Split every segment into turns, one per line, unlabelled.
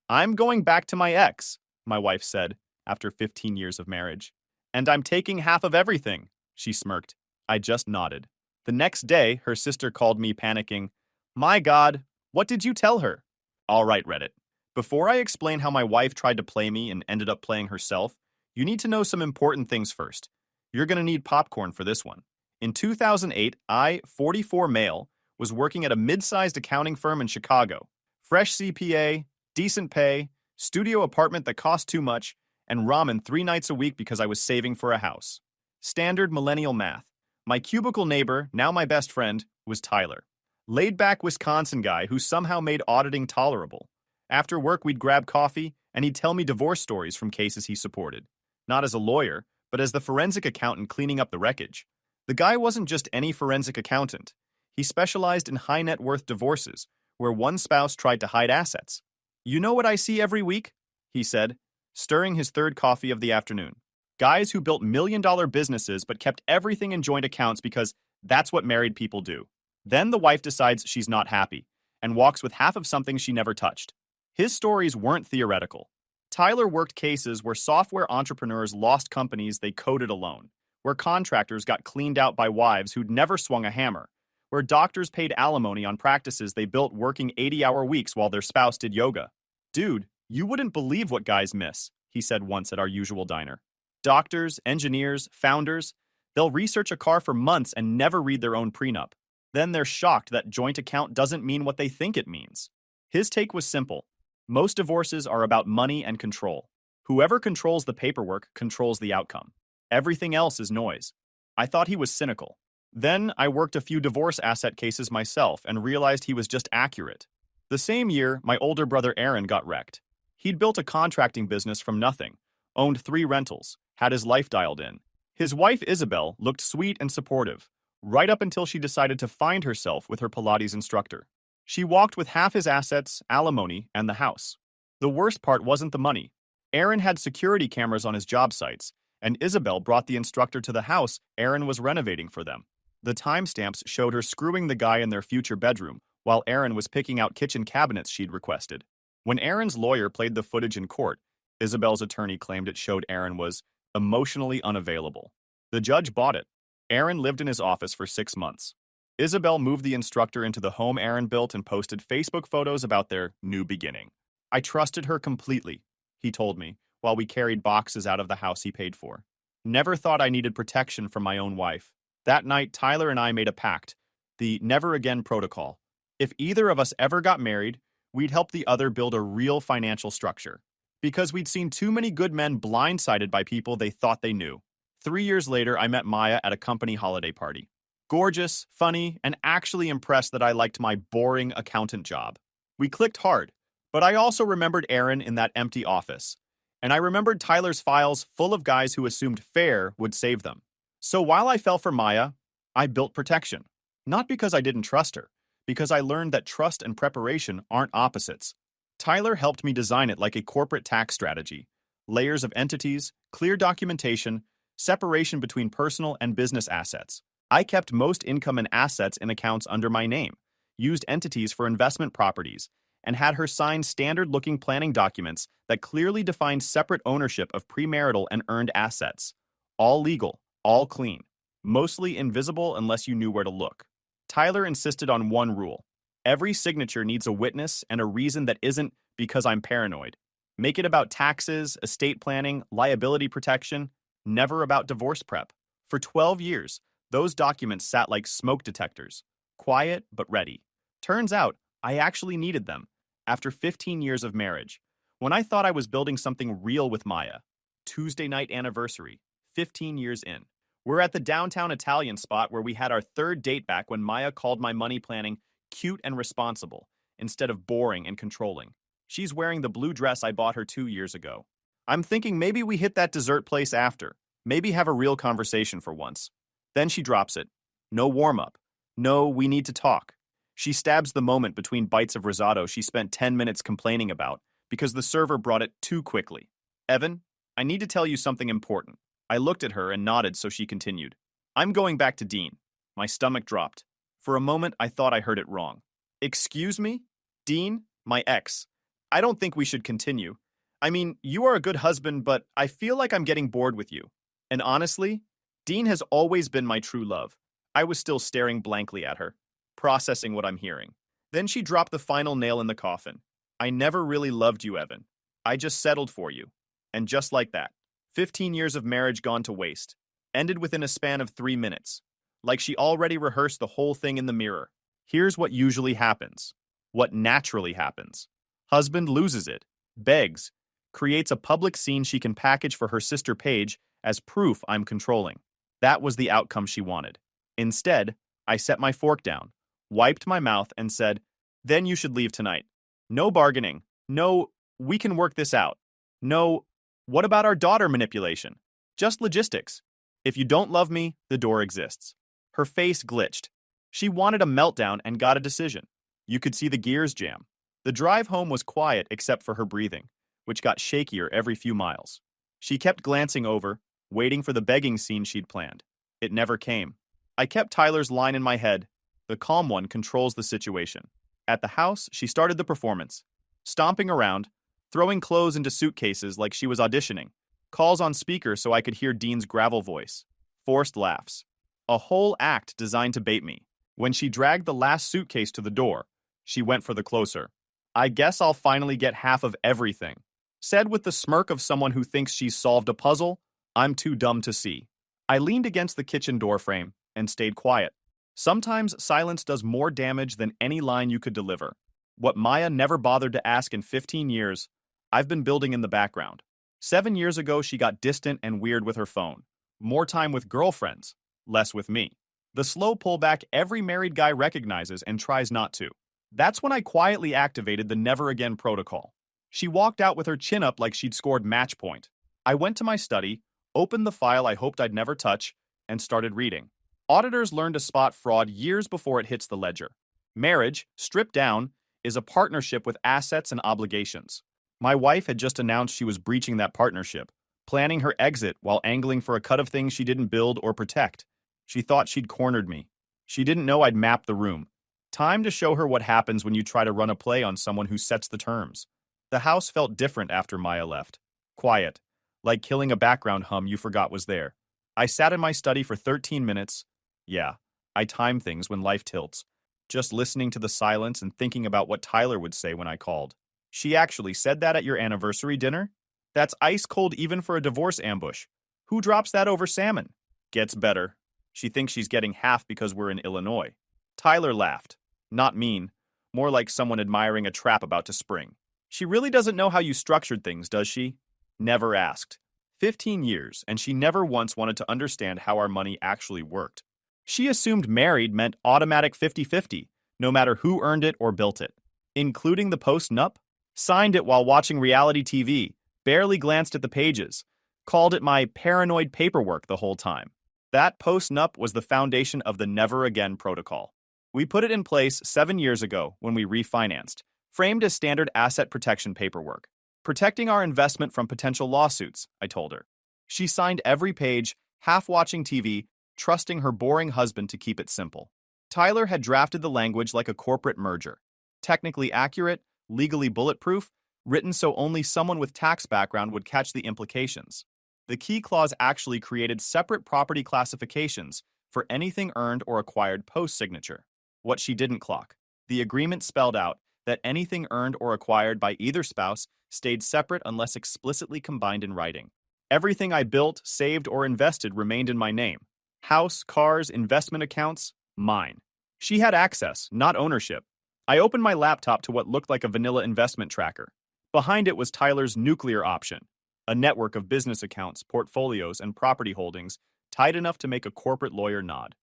I'm going back to my ex, my wife said, after 15 years of marriage. And I'm taking half of everything, she smirked. I just nodded. The next day, her sister called me panicking. My God, what did you tell her? All right, Reddit. Before I explain how my wife tried to play me and ended up playing herself, you need to know some important things first. You're going to need popcorn for this one. In 2008, I, 44 male, was working at a mid-sized accounting firm in Chicago. Fresh CPA, decent pay, studio apartment that cost too much, and ramen 3 nights a week because I was saving for a house. Standard millennial math. My cubicle neighbor, now my best friend, was Tyler. Laid-back Wisconsin guy who somehow made auditing tolerable. After work, we'd grab coffee, and he'd tell me divorce stories from cases he supported. Not as a lawyer, but as the forensic accountant cleaning up the wreckage. The guy wasn't just any forensic accountant. He specialized in high-net-worth divorces, where one spouse tried to hide assets. You know what I see every week? He said, stirring his third coffee of the afternoon. Guys who built million-dollar businesses but kept everything in joint accounts because that's what married people do. Then the wife decides she's not happy and walks with half of something she never touched. His stories weren't theoretical. Tyler worked cases where software entrepreneurs lost companies they coded alone, where contractors got cleaned out by wives who'd never swung a hammer, where doctors paid alimony on practices they built working 80-hour weeks while their spouse did yoga. Dude, you wouldn't believe what guys miss, he said once at our usual diner. Doctors, engineers, founders, they'll research a car for months and never read their own prenup. Then they're shocked that joint account doesn't mean what they think it means. His take was simple. Most divorces are about money and control. Whoever controls the paperwork controls the outcome. Everything else is noise. I thought he was cynical. Then I worked a few divorce asset cases myself and realized he was just accurate. The same year, my older brother Aaron got wrecked. He'd built a contracting business from nothing, owned 3 rentals, had his life dialed in. His wife Isabel looked sweet and supportive, right up until she decided to find herself with her Pilates instructor. She walked with half his assets, alimony, and the house. The worst part wasn't the money. Aaron had security cameras on his job sites, and Isabel brought the instructor to the house Aaron was renovating for them. The timestamps showed her screwing the guy in their future bedroom, while Aaron was picking out kitchen cabinets she'd requested. When Aaron's lawyer played the footage in court, Isabel's attorney claimed it showed Aaron was emotionally unavailable. The judge bought it. Aaron lived in his office for 6 months. Isabel moved the instructor into the home Aaron built and posted Facebook photos about their new beginning. I trusted her completely, he told me, while we carried boxes out of the house he paid for. Never thought I needed protection from my own wife. That night, Tyler and I made a pact, the Never Again Protocol. If either of us ever got married, we'd help the other build a real financial structure. Because we'd seen too many good men blindsided by people they thought they knew. 3 years later, I met Maya at a company holiday party. Gorgeous, funny, and actually impressed that I liked my boring accountant job. We clicked hard, but I also remembered Aaron in that empty office. And I remembered Tyler's files full of guys who assumed fair would save them. So while I fell for Maya, I built protection. Not because I didn't trust her, because I learned that trust and preparation aren't opposites. Tyler helped me design it like a corporate tax strategy. Layers of entities, clear documentation, separation between personal and business assets. I kept most income and assets in accounts under my name, used entities for investment properties, and had her sign standard-looking planning documents that clearly defined separate ownership of premarital and earned assets. All legal, all clean, mostly invisible unless you knew where to look. Tyler insisted on one rule. Every signature needs a witness and a reason that isn't because I'm paranoid. Make it about taxes, estate planning, liability protection, never about divorce prep. For 12 years, those documents sat like smoke detectors, quiet but ready. Turns out, I actually needed them. After 15 years of marriage, when I thought I was building something real with Maya. Tuesday night anniversary, 15 years in. We're at the downtown Italian spot where we had our third date back when Maya called my money planning cute and responsible, instead of boring and controlling. She's wearing the blue dress I bought her 2 years ago. I'm thinking maybe we hit that dessert place after. Maybe have a real conversation for once. Then she drops it. No warm-up. No, we need to talk. She stabs the moment between bites of risotto she spent 10 minutes complaining about because the server brought it too quickly. Evan, I need to tell you something important. I looked at her and nodded so she continued. I'm going back to Dean. My stomach dropped. For a moment, I thought I heard it wrong. Excuse me? Dean? My ex. I don't think we should continue. I mean, you are a good husband, but I feel like I'm getting bored with you. And honestly, Dean has always been my true love. I was still staring blankly at her, processing what I'm hearing. Then she dropped the final nail in the coffin. I never really loved you, Evan. I just settled for you. And just like that, 15 years of marriage gone to waste. Ended within a span of 3 minutes. Like she already rehearsed the whole thing in the mirror. Here's what usually happens. What naturally happens. Husband loses it, begs, creates a public scene she can package for her sister Paige as proof I'm controlling. That was the outcome she wanted. Instead, I set my fork down, wiped my mouth, and said, "Then you should leave tonight. No bargaining. No, we can work this out. No, what about our daughter manipulation? Just logistics. If you don't love me, the door exists." Her face glitched. She wanted a meltdown and got a decision. You could see the gears jam. The drive home was quiet except for her breathing, which got shakier every few miles. She kept glancing over, waiting for the begging scene she'd planned. It never came. I kept Tyler's line in my head. The calm one controls the situation. At the house, she started the performance. Stomping around, throwing clothes into suitcases like she was auditioning. Calls on speaker so I could hear Dean's gravel voice. Forced laughs. A whole act designed to bait me. When she dragged the last suitcase to the door, she went for the closer. "I guess I'll finally get half of everything," said with the smirk of someone who thinks she's solved a puzzle I'm too dumb to see. I leaned against the kitchen door frame and stayed quiet. Sometimes silence does more damage than any line you could deliver. What Maya never bothered to ask in 15 years, I've been building in the background. 7 years ago, she got distant and weird with her phone. More time with girlfriends, less with me. The slow pullback every married guy recognizes and tries not to. That's when I quietly activated the never again protocol. She walked out with her chin up like she'd scored match point. I went to my study, opened the file I hoped I'd never touch, and started reading. Auditors learn to spot fraud years before it hits the ledger. Marriage, stripped down, is a partnership with assets and obligations. My wife had just announced she was breaching that partnership, planning her exit while angling for a cut of things she didn't build or protect. She thought she'd cornered me. She didn't know I'd mapped the room. Time to show her what happens when you try to run a play on someone who sets the terms. The house felt different after Maya left. Quiet, like killing a background hum you forgot was there. I sat in my study for 13 minutes. Yeah, I time things when life tilts. Just listening to the silence and thinking about what Tyler would say when I called. "She actually said that at your anniversary dinner? That's ice cold even for a divorce ambush. Who drops that over salmon?" Gets better. She thinks she's getting half because we're in Illinois. Tyler laughed. Not mean. More like someone admiring a trap about to spring. "She really doesn't know how you structured things, does she?" Never asked. 15 years, and she never once wanted to understand how our money actually worked. She assumed married meant automatic 50-50, no matter who earned it or built it. Including the post-nup? Signed it while watching reality TV, barely glanced at the pages, called it my paranoid paperwork the whole time. That post-nup was the foundation of the Never Again protocol. We put it in place 7 years ago when we refinanced, framed as standard asset protection paperwork. Protecting our investment from potential lawsuits, I told her. She signed every page, half watching TV, trusting her boring husband to keep it simple. Tyler had drafted the language like a corporate merger. Technically accurate, legally bulletproof, written so only someone with tax background would catch the implications. The key clause actually created separate property classifications for anything earned or acquired post-signature. What she didn't clock. The agreement spelled out that anything earned or acquired by either spouse stayed separate unless explicitly combined in writing. Everything I built, saved, or invested remained in my name. House, cars, investment accounts, mine. She had access, not ownership. I opened my laptop to what looked like a vanilla investment tracker. Behind it was Tyler's nuclear option, a network of business accounts, portfolios, and property holdings tight enough to make a corporate lawyer nod.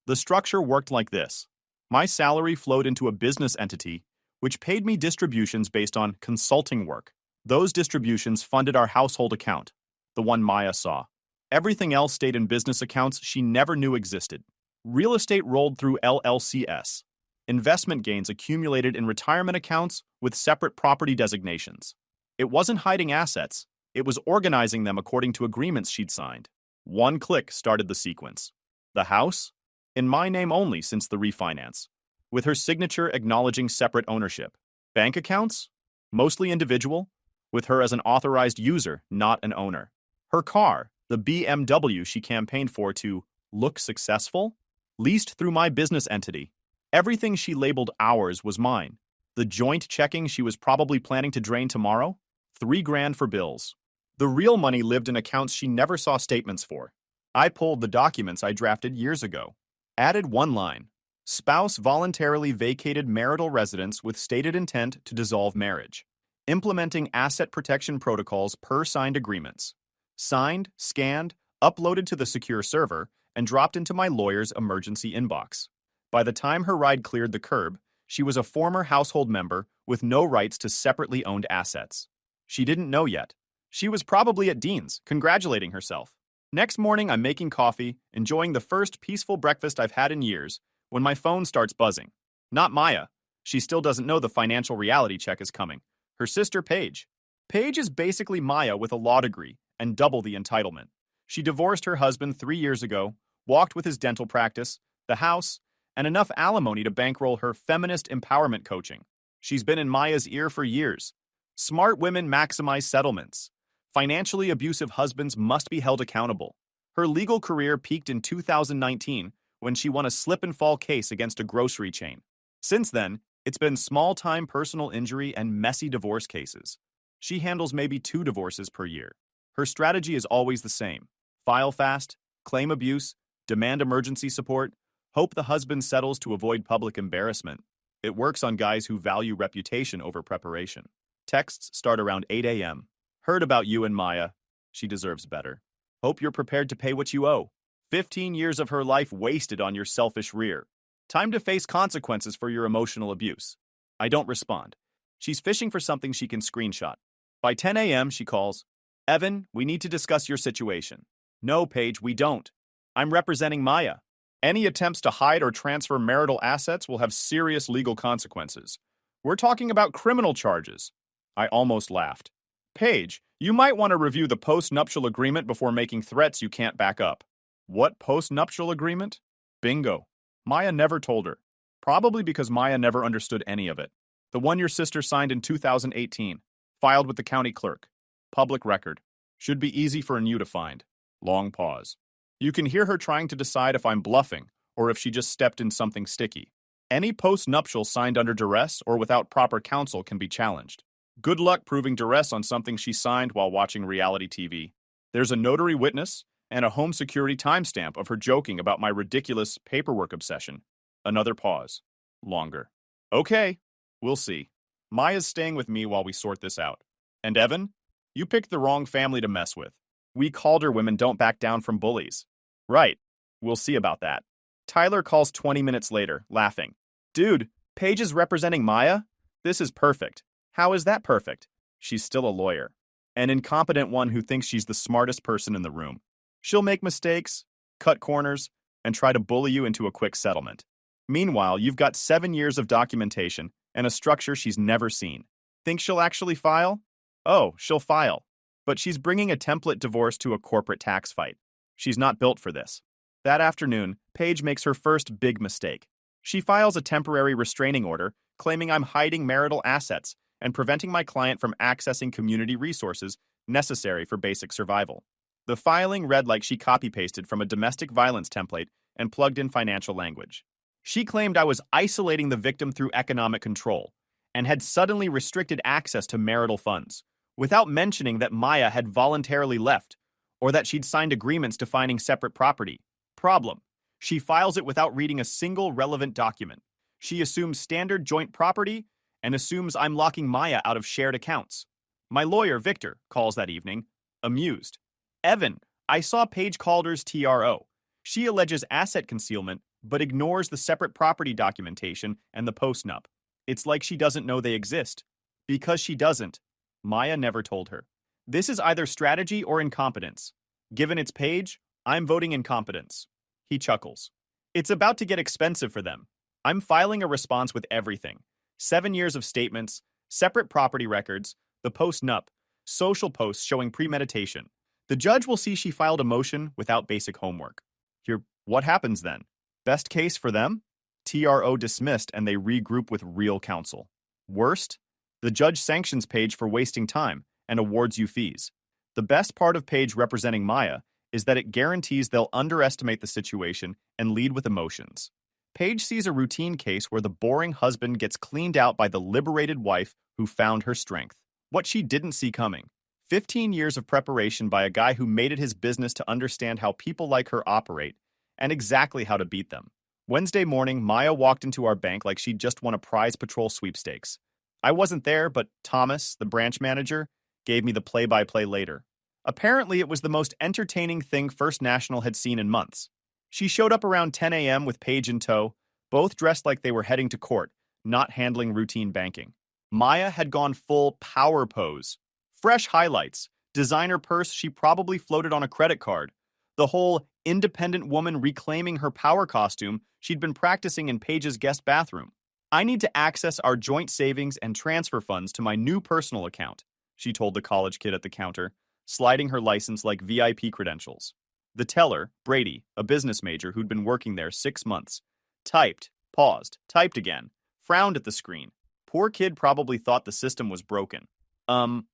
The structure worked like this. My salary flowed into a business entity, which paid me distributions based on consulting work. Those distributions funded our household account, the one Maya saw. Everything else stayed in business accounts she never knew existed. Real estate rolled through LLCS. Investment gains accumulated in retirement accounts with separate property designations. It wasn't hiding assets, it was organizing them according to agreements she'd signed. One click started the sequence. The house? In my name only since the refinance, with her signature acknowledging separate ownership. Bank accounts? mostly individual, with her as an authorized user, not an owner. Her car, the BMW she campaigned for to look successful, leased through my business entity. Everything she labeled ours was mine. The joint checking she was probably planning to drain tomorrow? $3 grand for bills. The real money lived in accounts she never saw statements for. I pulled the documents I drafted years ago. Added one line. Spouse voluntarily vacated marital residence with stated intent to dissolve marriage. Implementing asset protection protocols per signed agreements. Signed, scanned, uploaded to the secure server, and dropped into my lawyer's emergency inbox. By the time her ride cleared the curb, she was a former household member with no rights to separately owned assets. She didn't know yet. She was probably at Dean's, congratulating herself. Next morning, I'm making coffee, enjoying the first peaceful breakfast I've had in years, when my phone starts buzzing. Not Maya. She still doesn't know the financial reality check is coming. Her sister, Paige. Paige is basically Maya with a law degree and double the entitlement. She divorced her husband 3 years ago, walked with his dental practice, the house, and enough alimony to bankroll her feminist empowerment coaching. She's been in Maya's ear for years. Smart women maximize settlements. Financially abusive husbands must be held accountable. Her legal career peaked in 2019 when she won a slip-and-fall case against a grocery chain. Since then, it's been small-time personal injury and messy divorce cases. She handles maybe 2 divorces per year. Her strategy is always the same. File fast, claim abuse, demand emergency support, hope the husband settles to avoid public embarrassment. It works on guys who value reputation over preparation. Texts start around 8 a.m. Heard about you and Maya. She deserves better. Hope you're prepared to pay what you owe. 15 years of her life wasted on your selfish rear. Time to face consequences for your emotional abuse. I don't respond. She's fishing for something she can screenshot. By 10 a.m., she calls, Evan, we need to discuss your situation. No, Paige, we don't. I'm representing Maya. Any attempts to hide or transfer marital assets will have serious legal consequences. We're talking about criminal charges. I almost laughed. Paige, you might want to review the post-nuptial agreement before making threats you can't back up. What post-nuptial agreement? Bingo. Maya never told her. Probably because Maya never understood any of it. The one your sister signed in 2018. Filed with the county clerk. Public record. Should be easy for you to find. Long pause. You can hear her trying to decide if I'm bluffing or if she just stepped in something sticky. Any post-nuptial signed under duress or without proper counsel can be challenged. Good luck proving duress on something she signed while watching reality TV. There's a notary witness and a home security timestamp of her joking about my ridiculous paperwork obsession. Another pause. Longer. Okay, we'll see. Maya's staying with me while we sort this out. And Evan, you picked the wrong family to mess with. We Calder women don't back down from bullies. Right. We'll see about that. Tyler calls 20 minutes later, laughing. Dude, Paige is representing Maya? This is perfect. How is that perfect? She's still a lawyer. An incompetent one who thinks she's the smartest person in the room. She'll make mistakes, cut corners, and try to bully you into a quick settlement. Meanwhile, you've got 7 years of documentation and a structure she's never seen. Think she'll actually file? Oh, she'll file. But she's bringing a template divorce to a corporate tax fight. She's not built for this. That afternoon, Paige makes her first big mistake. She files a temporary restraining order claiming I'm hiding marital assets and preventing my client from accessing community resources necessary for basic survival. The filing read like she copy-pasted from a domestic violence template and plugged in financial language. She claimed I was isolating the victim through economic control and had suddenly restricted access to marital funds, without mentioning that Maya had voluntarily left or that she'd signed agreements defining separate property. Problem: she files it without reading a single relevant document. She assumes standard joint property and assumes I'm locking Maya out of shared accounts. My lawyer, Victor, calls that evening, amused. Evan, I saw Paige Calder's TRO. She alleges asset concealment, but ignores the separate property documentation and the post-nup. It's like she doesn't know they exist. Because she doesn't. Maya never told her. This is either strategy or incompetence. Given it's Paige, I'm voting incompetence. He chuckles. It's about to get expensive for them. I'm filing a response with everything. 7 years of statements, separate property records, the post-nup, social posts showing premeditation. The judge will see she filed a motion without basic homework. Here, what happens then? Best case for them? TRO dismissed and they regroup with real counsel. Worst? The judge sanctions Paige for wasting time and awards you fees. The best part of Paige representing Maya is that it guarantees they'll underestimate the situation and lead with emotions. Paige sees a routine case where the boring husband gets cleaned out by the liberated wife who found her strength. What she didn't see coming. 15 years of preparation by a guy who made it his business to understand how people like her operate and exactly how to beat them. Wednesday morning, Maya walked into our bank like she'd just won a prize patrol sweepstakes. I wasn't there, but Thomas, the branch manager, gave me the play-by-play later. Apparently, it was the most entertaining thing First National had seen in months. She showed up around 10 a.m. with Paige in tow, both dressed like they were heading to court, not handling routine banking. Maya had gone full power pose. Fresh highlights, designer purse she probably floated on a credit card, the whole independent woman reclaiming her power costume she'd been practicing in Paige's guest bathroom. I need to access our joint savings and transfer funds to my new personal account, she told the college kid at the counter, sliding her license like VIP credentials. The teller, Brady, a business major who'd been working there 6 months, typed, paused, typed again, frowned at the screen. Poor kid probably thought the system was broken. I'm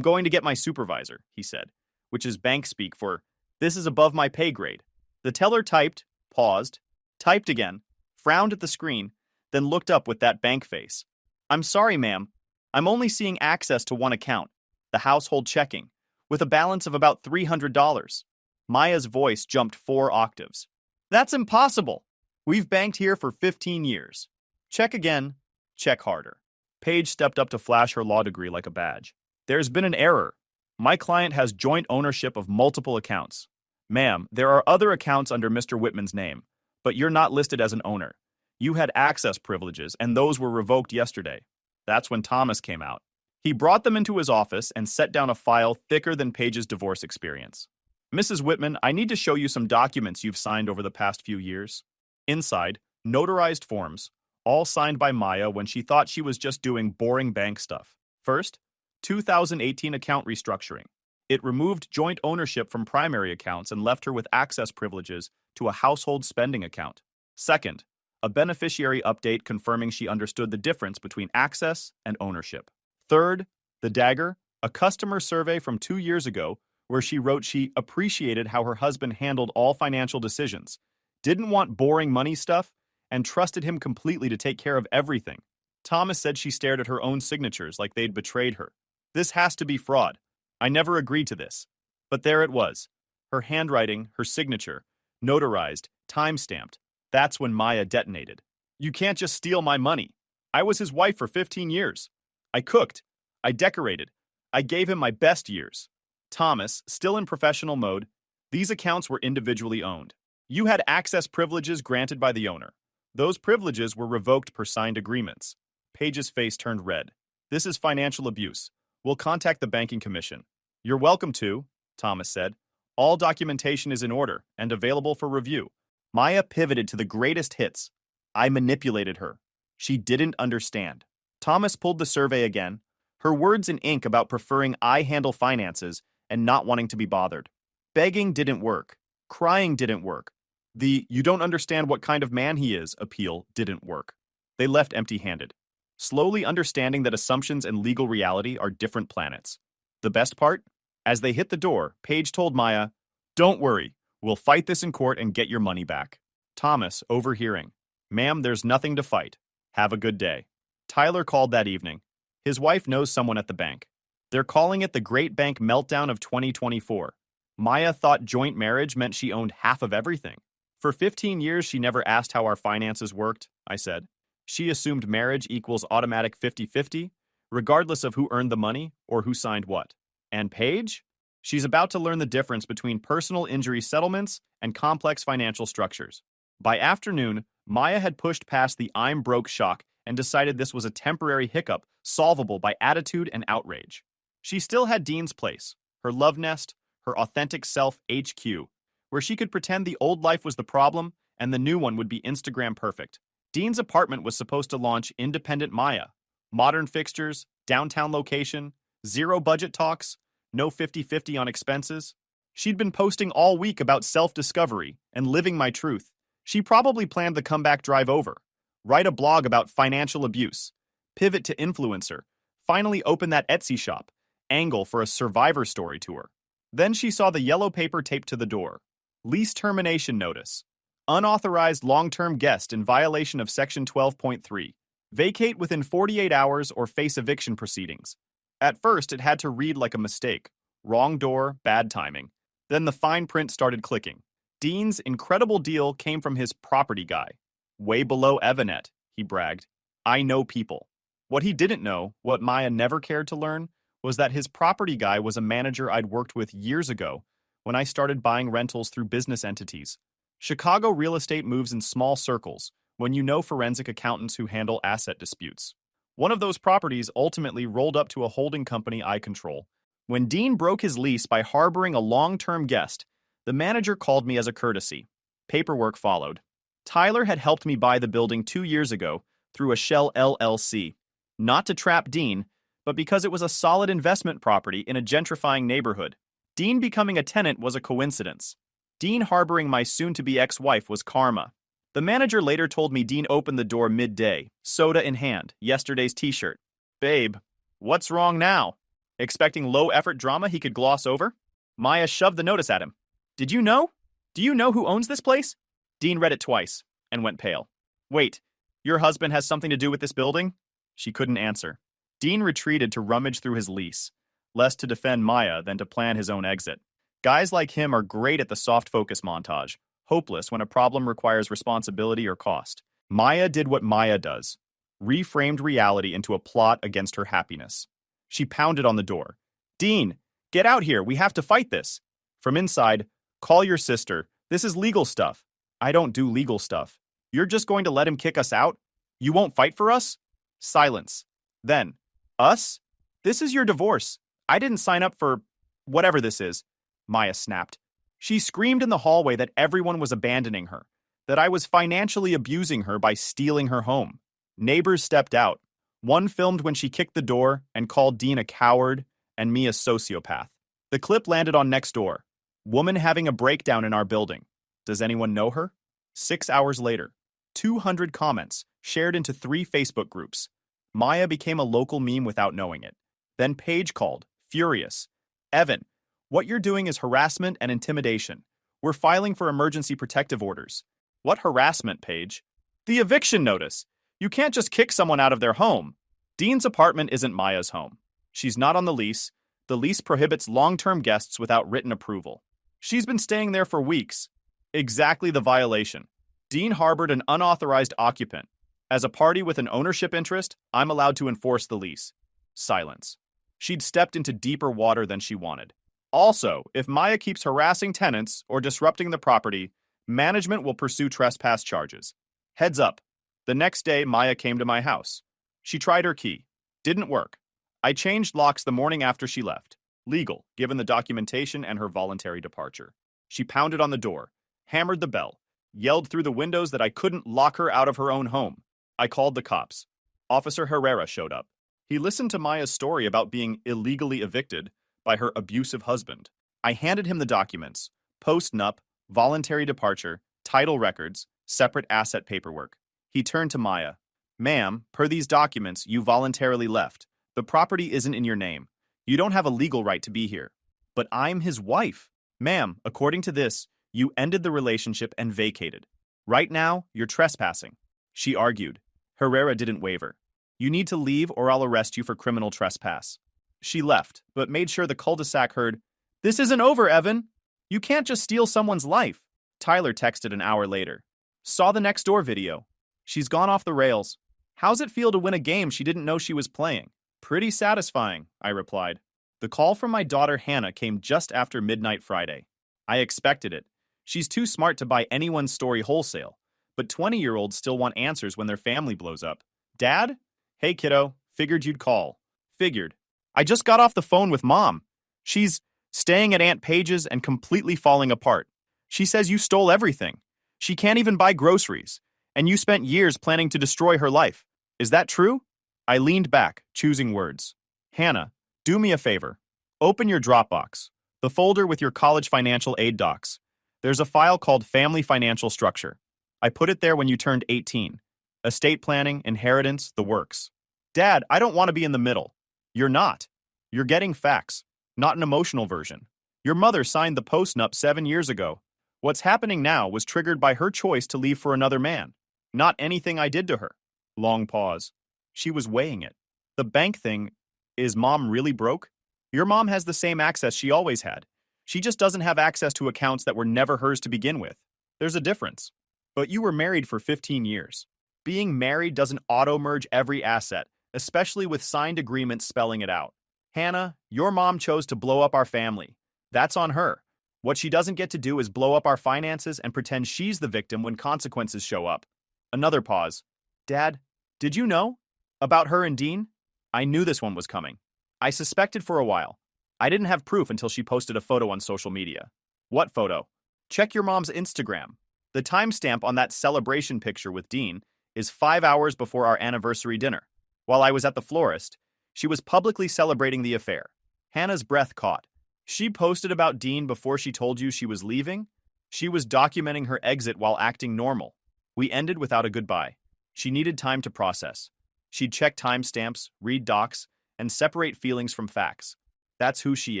going to get my supervisor, he said, which is bank speak for, this is above my pay grade. The teller typed, paused, typed again, frowned at the screen, then looked up with that bank face. I'm sorry, ma'am. I'm only seeing access to one account, the household checking, with a balance of about $300. Maya's voice jumped 4 octaves. That's impossible. We've banked here for 15 years. Check again, check harder. Paige stepped up to flash her law degree like a badge. There's been an error. My client has joint ownership of multiple accounts. Ma'am, there are other accounts under Mr. Whitman's name, but you're not listed as an owner. You had access privileges, and those were revoked yesterday. That's when Thomas came out. He brought them into his office and set down a file thicker than Paige's divorce experience. Mrs. Whitman, I need to show you some documents you've signed over the past few years. Inside, notarized forms, all signed by Maya when she thought she was just doing boring bank stuff. First, 2018 account restructuring. It removed joint ownership from primary accounts and left her with access privileges to a household spending account. Second, a beneficiary update confirming she understood the difference between access and ownership. Third, the dagger, a customer survey from 2 years ago where she wrote she appreciated how her husband handled all financial decisions, didn't want boring money stuff, and trusted him completely to take care of everything. Thomas said she stared at her own signatures like they'd betrayed her. This has to be fraud. I never agreed to this. But there it was. Her handwriting, her signature, notarized, time-stamped. That's when Maya detonated. You can't just steal my money. I was his wife for 15 years. I cooked. I decorated. I gave him my best years. Thomas, still in professional mode, these accounts were individually owned. You had access privileges granted by the owner. Those privileges were revoked per signed agreements. Paige's face turned red. This is financial abuse. We'll contact the banking commission. You're welcome to, Thomas said. All documentation is in order and available for review. Maya pivoted to the greatest hits. I manipulated her. She didn't understand. Thomas pulled the survey again, her words in ink about preferring I handle finances and not wanting to be bothered. Begging didn't work. Crying didn't work. The you don't understand what kind of man he is appeal didn't work. They left empty-handed, slowly understanding that assumptions and legal reality are different planets. The best part? As they hit the door, Paige told Maya, "Don't worry, we'll fight this in court and get your money back." Thomas, overhearing, "Ma'am, there's nothing to fight. Have a good day." Tyler called that evening. His wife knows someone at the bank. They're calling it the Great Bank Meltdown of 2024. Maya thought joint marriage meant she owned half of everything. For 15 years, she never asked how our finances worked, I said. She assumed marriage equals automatic 50-50, regardless of who earned the money or who signed what. And Paige? She's about to learn the difference between personal injury settlements and complex financial structures. By afternoon, Maya had pushed past the I'm broke shock and decided this was a temporary hiccup solvable by attitude and outrage. She still had Dean's place, her love nest, her authentic self HQ, where she could pretend the old life was the problem and the new one would be Instagram perfect. Dean's apartment was supposed to launch independent Maya. Modern fixtures, downtown location, zero budget talks, no 50-50 on expenses. She'd been posting all week about self-discovery and living my truth. She probably planned the comeback drive over. Write a blog about financial abuse. Pivot to influencer. Finally open that Etsy shop. Angle for a Survivor Story tour. Then she saw the yellow paper taped to the door. Lease termination notice. Unauthorized long-term guest in violation of Section 12.3. Vacate within 48 hours or face eviction proceedings. At first, it had to read like a mistake. Wrong door, bad timing. Then the fine print started clicking. Dean's incredible deal came from his property guy. Way below Evanet, he bragged. I know people. What he didn't know, what Maya never cared to learn, was that his property guy was a manager I'd worked with years ago when I started buying rentals through business entities. Chicago real estate moves in small circles when you know forensic accountants who handle asset disputes. One of those properties ultimately rolled up to a holding company I control. When Dean broke his lease by harboring a long-term guest, the manager called me as a courtesy. Paperwork followed. Tyler had helped me buy the building 2 years ago through a shell LLC. Not to trap Dean, but because it was a solid investment property in a gentrifying neighborhood. Dean becoming a tenant was a coincidence. Dean harboring my soon-to-be ex-wife was karma. The manager later told me Dean opened the door midday, soda in hand, yesterday's t-shirt. Babe, what's wrong now? Expecting low-effort drama he could gloss over? Maya shoved the notice at him. Did you know? Do you know who owns this place? Dean read it twice and went pale. Wait, your husband has something to do with this building? She couldn't answer. Dean retreated to rummage through his lease, less to defend Maya than to plan his own exit. Guys like him are great at the soft focus montage, hopeless when a problem requires responsibility or cost. Maya did what Maya does, reframed reality into a plot against her happiness. She pounded on the door. Dean, get out here, we have to fight this. From inside, call your sister, this is legal stuff. I don't do legal stuff. You're just going to let him kick us out? You won't fight for us? Silence. Then, us? This is your divorce. I didn't sign up for whatever this is. Maya snapped. She screamed in the hallway that everyone was abandoning her, that I was financially abusing her by stealing her home. Neighbors stepped out. One filmed when she kicked the door and called Dean a coward and me a sociopath. The clip landed on Nextdoor. Woman having a breakdown in our building. Does anyone know her? 6 hours later, 200 comments shared into 3 Facebook groups. Maya became a local meme without knowing it. Then Paige called, furious. Evan, what you're doing is harassment and intimidation. We're filing for emergency protective orders. What harassment, Paige? The eviction notice. You can't just kick someone out of their home. Dean's apartment isn't Maya's home. She's not on the lease. The lease prohibits long-term guests without written approval. She's been staying there for weeks. Exactly the violation. Dean harbored an unauthorized occupant. As a party with an ownership interest, I'm allowed to enforce the lease. Silence. She'd stepped into deeper water than she wanted. Also, if Maya keeps harassing tenants or disrupting the property, management will pursue trespass charges. Heads up. The next day, Maya came to my house. She tried her key. Didn't work. I changed locks the morning after she left. Legal, given the documentation and her voluntary departure. She pounded on the door, hammered the bell, yelled through the windows that I couldn't lock her out of her own home. I called the cops. Officer Herrera showed up. He listened to Maya's story about being illegally evicted by her abusive husband. I handed him the documents, post-nup, voluntary departure, title records, separate asset paperwork. He turned to Maya. Ma'am, per these documents, you voluntarily left. The property isn't in your name. You don't have a legal right to be here. But I'm his wife. Ma'am, according to this, you ended the relationship and vacated. Right now, you're trespassing. She argued. Herrera didn't waver. You need to leave or I'll arrest you for criminal trespass. She left, but made sure the cul-de-sac heard, This isn't over, Evan. You can't just steal someone's life. Tyler texted an hour later. Saw the Nextdoor video. She's gone off the rails. How's it feel to win a game she didn't know she was playing? Pretty satisfying, I replied. The call from my daughter Hannah came just after midnight Friday. I expected it. She's too smart to buy anyone's story wholesale, but 20-year-olds still want answers when their family blows up. Dad? Hey kiddo, figured you'd call. Figured. I just got off the phone with Mom. She's staying at Aunt Paige's and completely falling apart. She says you stole everything. She can't even buy groceries, and you spent years planning to destroy her life. Is that true? I leaned back, choosing words. Hannah, do me a favor. Open your Dropbox, the folder with your college financial aid docs. There's a file called Family Financial Structure. I put it there when you turned 18. Estate planning, inheritance, the works. Dad, I don't want to be in the middle. You're not. You're getting facts, not an emotional version. Your mother signed the post-nup 7 years ago. What's happening now was triggered by her choice to leave for another man, not anything I did to her. Long pause. She was weighing it. The bank thing, is mom really broke? Your mom has the same access she always had. She just doesn't have access to accounts that were never hers to begin with. There's a difference. But you were married for 15 years. Being married doesn't auto-merge every asset, especially with signed agreements spelling it out. Hannah, your mom chose to blow up our family. That's on her. What she doesn't get to do is blow up our finances and pretend she's the victim when consequences show up. Another pause. Dad, did you know about her and Dean? I knew this one was coming. I suspected for a while. I didn't have proof until she posted a photo on social media. What photo? Check your mom's Instagram. The timestamp on that celebration picture with Dean is 5 hours before our anniversary dinner. While I was at the florist, she was publicly celebrating the affair. Hannah's breath caught. She posted about Dean before she told you she was leaving? She was documenting her exit while acting normal. We ended without a goodbye. She needed time to process. She'd check timestamps, read docs, and separate feelings from facts. That's who she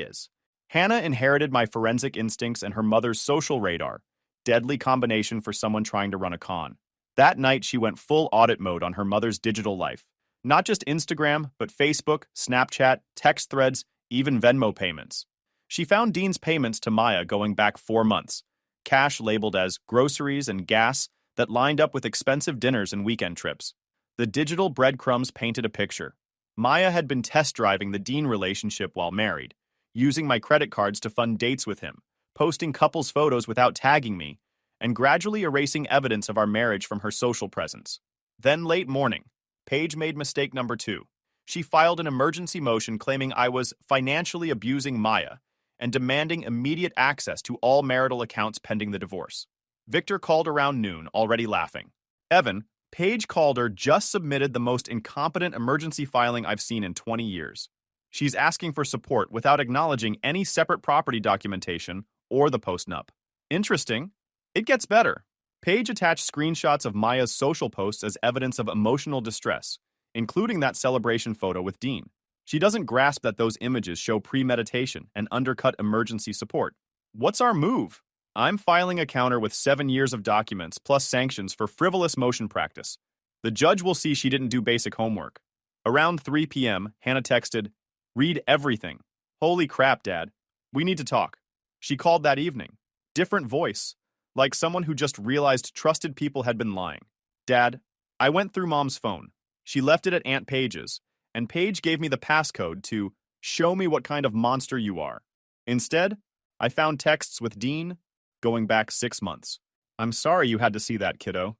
is. Hannah inherited my forensic instincts and her mother's social radar. Deadly combination for someone trying to run a con. That night, she went full audit mode on her mother's digital life. Not just Instagram, but Facebook, Snapchat, text threads, even Venmo payments. She found Dean's payments to Maya going back 4 months. Cash labeled as groceries and gas that lined up with expensive dinners and weekend trips. The digital breadcrumbs painted a picture. Maya had been test driving the Dean relationship while married, using my credit cards to fund dates with him, posting couples photos without tagging me, and gradually erasing evidence of our marriage from her social presence. Then late morning, Paige made mistake number 2. She filed an emergency motion claiming I was financially abusing Maya and demanding immediate access to all marital accounts pending the divorce. Victor called around noon, already laughing. Evan, Paige Calder just submitted the most incompetent emergency filing I've seen in 20 years. She's asking for support without acknowledging any separate property documentation or the post-nup. Interesting. It gets better. Paige attached screenshots of Maya's social posts as evidence of emotional distress, including that celebration photo with Dean. She doesn't grasp that those images show premeditation and undercut emergency support. What's our move? I'm filing a counter with 7 years of documents plus sanctions for frivolous motion practice. The judge will see she didn't do basic homework. Around 3 p.m., Hannah texted, "Read everything. Holy crap, Dad. We need to talk." She called that evening. Different voice, like someone who just realized trusted people had been lying. "Dad, I went through Mom's phone. She left it at Aunt Paige's, and Paige gave me the passcode to show me what kind of monster you are. Instead, I found texts with Dean going back 6 months. I'm sorry you had to see that, kiddo.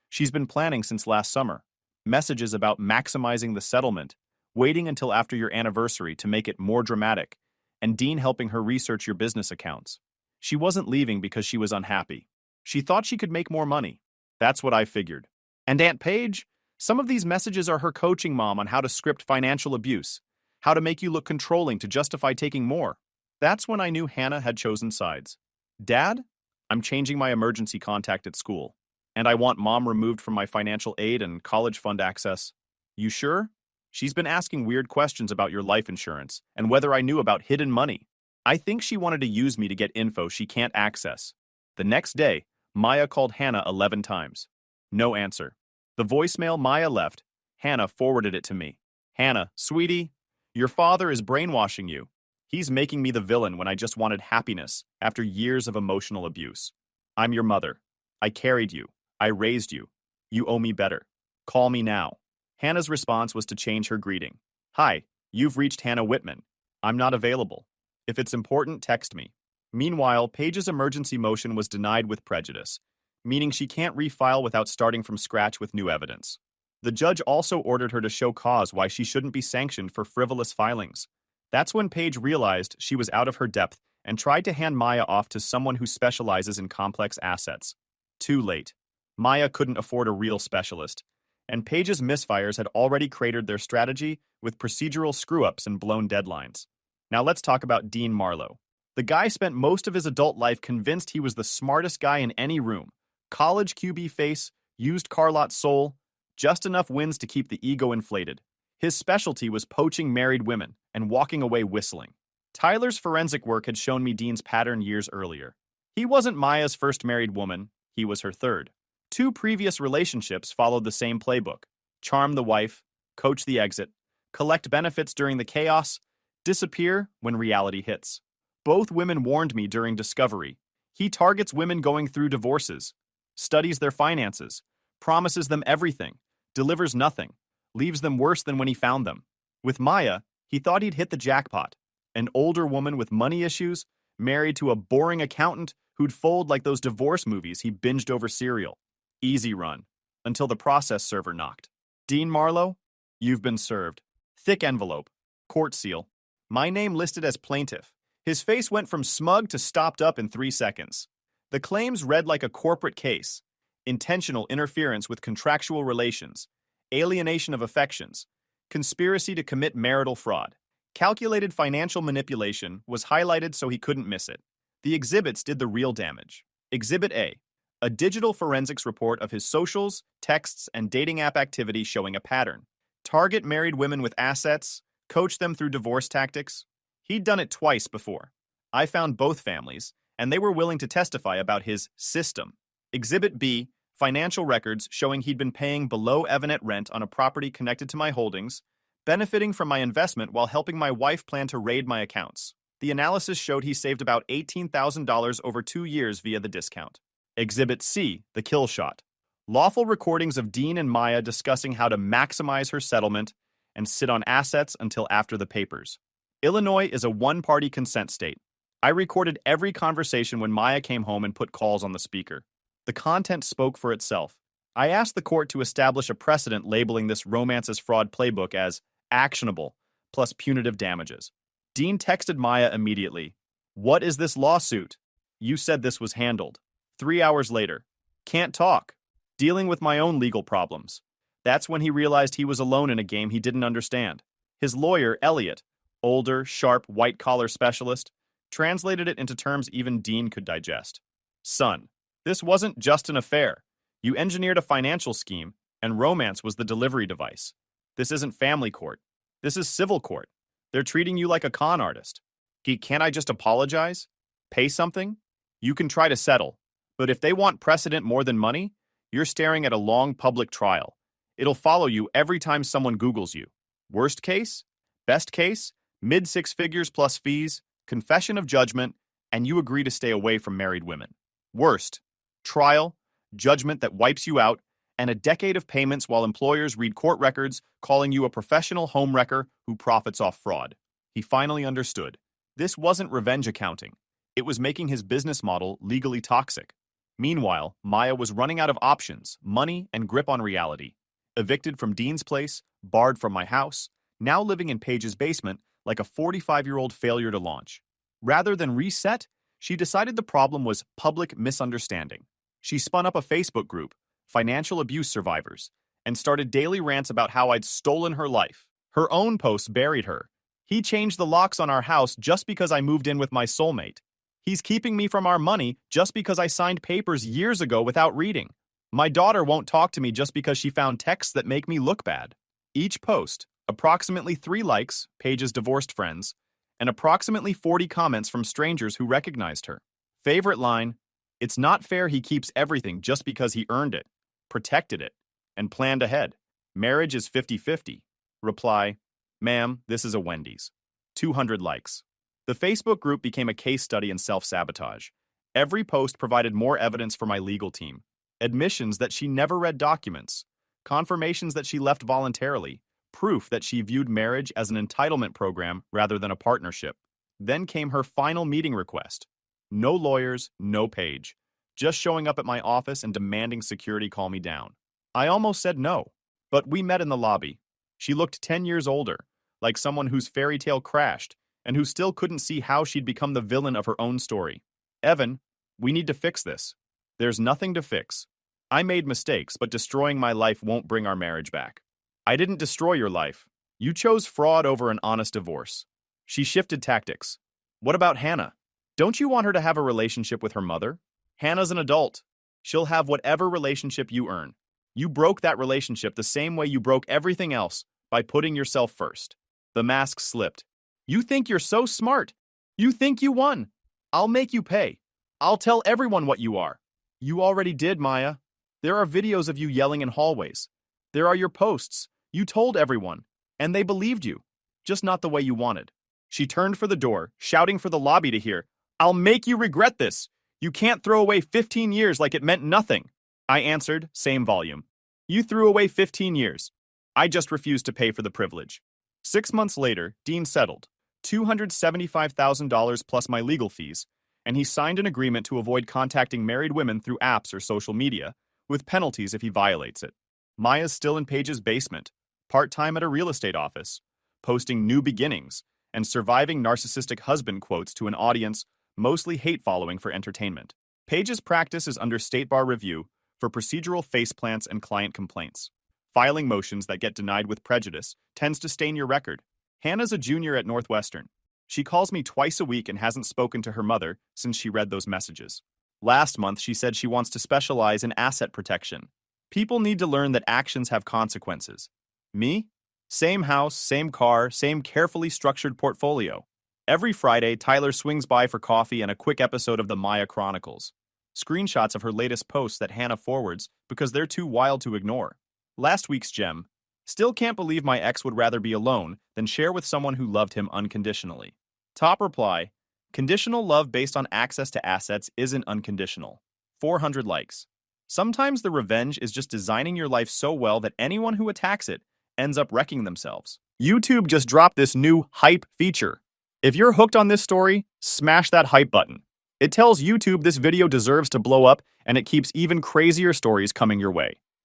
She's been planning since last summer. Messages about maximizing the settlement, waiting until after your anniversary to make it more dramatic, and Dean helping her research your business accounts. She wasn't leaving because she was unhappy. She thought she could make more money. That's what I figured. And Aunt Paige? Some of these messages are her coaching Mom on how to script financial abuse, how to make you look controlling to justify taking more. That's when I knew Hannah had chosen sides. Dad, I'm changing my emergency contact at school, and I want Mom removed from my financial aid and college fund access. You sure? She's been asking weird questions about your life insurance and whether I knew about hidden money. I think she wanted to use me to get info she can't access. The next day, Maya called Hannah 11 times. No answer. The voicemail Maya left, Hannah forwarded it to me. "Hannah, sweetie, your father is brainwashing you. He's making me the villain when I just wanted happiness after years of emotional abuse. I'm your mother. I carried you. I raised you. You owe me better. Call me now." Hannah's response was to change her greeting. "Hi, you've reached Hannah Whitman. I'm not available. If it's important, text me." Meanwhile, Paige's emergency motion was denied with prejudice, meaning she can't refile without starting from scratch with new evidence. The judge also ordered her to show cause why she shouldn't be sanctioned for frivolous filings. That's when Paige realized she was out of her depth and tried to hand Maya off to someone who specializes in complex assets. Too late. Maya couldn't afford a real specialist, and Paige's misfires had already cratered their strategy with procedural screw-ups and blown deadlines. Now let's talk about Dean Marlowe. The guy spent most of his adult life convinced he was the smartest guy in any room. College QB face, used car lot soul, just enough wins to keep the ego inflated. His specialty was poaching married women and walking away whistling. Tyler's forensic work had shown me Dean's pattern years earlier. He wasn't Maya's first married woman, he was her third. 2 previous relationships followed the same playbook: charm the wife, coach the exit, collect benefits during the chaos, disappear when reality hits. Both women warned me during discovery. He targets women going through divorces, studies their finances, promises them everything, delivers nothing, leaves them worse than when he found them. With Maya, he thought he'd hit the jackpot. An older woman with money issues, married to a boring accountant who'd fold like those divorce movies he binged over cereal. Easy run, until the process server knocked. Dean Marlowe, you've been served. Thick envelope. Court seal. My name listed as plaintiff. His face went from smug to stopped up in 3 seconds. The claims read like a corporate case: intentional interference with contractual relations, alienation of affections, conspiracy to commit marital fraud. Calculated financial manipulation was highlighted so he couldn't miss it. The exhibits did the real damage. Exhibit A digital forensics report of his socials, texts, and dating app activity showing a pattern. Target married women with assets, coach them through divorce tactics. He'd done it twice before. I found both families, and they were willing to testify about his system. Exhibit B, financial records showing he'd been paying below Evanet rent on a property connected to my holdings, benefiting from my investment while helping my wife plan to raid my accounts. The analysis showed he saved about $18,000 over 2 years via the discount. Exhibit C, the kill shot. Lawful recordings of Dean and Maya discussing how to maximize her settlement and sit on assets until after the papers. Illinois is a one-party consent state. I recorded every conversation when Maya came home and put calls on the speaker. The content spoke for itself. I asked the court to establish a precedent labeling this romance as fraud playbook as actionable, plus punitive damages. Dean texted Maya immediately. "What is this lawsuit? You said this was handled." 3 hours later. "Can't talk. Dealing with my own legal problems." That's when he realized he was alone in a game he didn't understand. His lawyer, Elliot, older, sharp, white-collar specialist, translated it into terms even Dean could digest. "Son, this wasn't just an affair. You engineered a financial scheme, and romance was the delivery device. This isn't family court. This is civil court. They're treating you like a con artist. Can't I just apologize? Pay something? You can try to settle. But if they want precedent more than money, you're staring at a long public trial. It'll follow you every time someone Googles you. Worst case? Best case? Mid-6 figures plus fees, confession of judgment, and you agree to stay away from married women. Worst? Trial, judgment that wipes you out, and a decade of payments while employers read court records calling you a professional homewrecker who profits off fraud." He finally understood. This wasn't revenge accounting. It was making his business model legally toxic. Meanwhile, Maya was running out of options, money, and grip on reality. Evicted from Dean's place, barred from my house, now living in Paige's basement like a 45-year-old failure to launch. Rather than reset, she decided the problem was public misunderstanding. She spun up a Facebook group, Financial Abuse Survivors, and started daily rants about how I'd stolen her life. Her own posts buried her. "He changed the locks on our house just because I moved in with my soulmate. He's keeping me from our money just because I signed papers years ago without reading. My daughter won't talk to me just because she found texts that make me look bad." Each post, approximately 3 likes, Paige's divorced friends, and approximately 40 comments from strangers who recognized her. Favorite line: "It's not fair he keeps everything just because he earned it, protected it, and planned ahead. Marriage is 50-50. Reply: Ma'am, this is a Wendy's." 200 likes. The Facebook group became a case study in self-sabotage. Every post provided more evidence for my legal team. Admissions that she never read documents, confirmations that she left voluntarily, proof that she viewed marriage as an entitlement program rather than a partnership. Then came her final meeting request. No lawyers, no Paige. Just showing up at my office and demanding security calm me down. I almost said no, but we met in the lobby. She looked 10 years older, like someone whose fairy tale crashed, and who still couldn't see how she'd become the villain of her own story. "Evan, we need to fix this." "There's nothing to fix. I made mistakes, but destroying my life won't bring our marriage back." "I didn't destroy your life. You chose fraud over an honest divorce." She shifted tactics. "What about Hannah? Don't you want her to have a relationship with her mother? Hannah's an adult. She'll have whatever relationship you earn. You broke that relationship the same way you broke everything else By putting yourself first. The mask slipped. You think you're so smart. You think you won. I'll make you pay. I'll tell everyone what you are. You already did, Maya. There are videos of you yelling in hallways. There are your posts. You told everyone, and they believed you, just not the way you wanted. She turned for the door, shouting for the lobby to hear, I'll make you regret this. You can't throw away 15 years like it meant nothing. I answered, same volume. You threw away 15 years. I just refused to pay for the privilege. 6 months later, Dean settled, $275,000 plus my legal fees, and he signed an agreement to avoid contacting married women through apps or social media, with penalties if he violates it. Maya's still in Paige's basement, part-time at a real estate office, posting new beginnings and surviving narcissistic husband quotes to an audience mostly hate-following for entertainment. Paige's practice is under State Bar review for procedural faceplants and client complaints. Filing motions that get denied with prejudice tends to stain your record. Hannah's a junior at Northwestern. She calls me twice a week and hasn't spoken to her mother since she read those messages. Last month, she said she wants to specialize in asset protection. People need to learn that actions have consequences. Me? Same house, same car, same carefully structured portfolio. Every Friday, Tyler swings by for coffee and a quick episode of the Maya Chronicles. Screenshots of her latest posts that Hannah forwards because they're too wild to ignore. Last week's gem. Still can't believe my ex would rather be alone than share with someone who loved him unconditionally. Top reply. Conditional love based on access to assets isn't unconditional. 400 likes. Sometimes the revenge is just designing your life so well that anyone who attacks it ends up wrecking themselves. YouTube just dropped this new hype feature. If you're hooked on this story, smash that hype button. It tells YouTube this video deserves to blow up, and it keeps even crazier stories coming your way.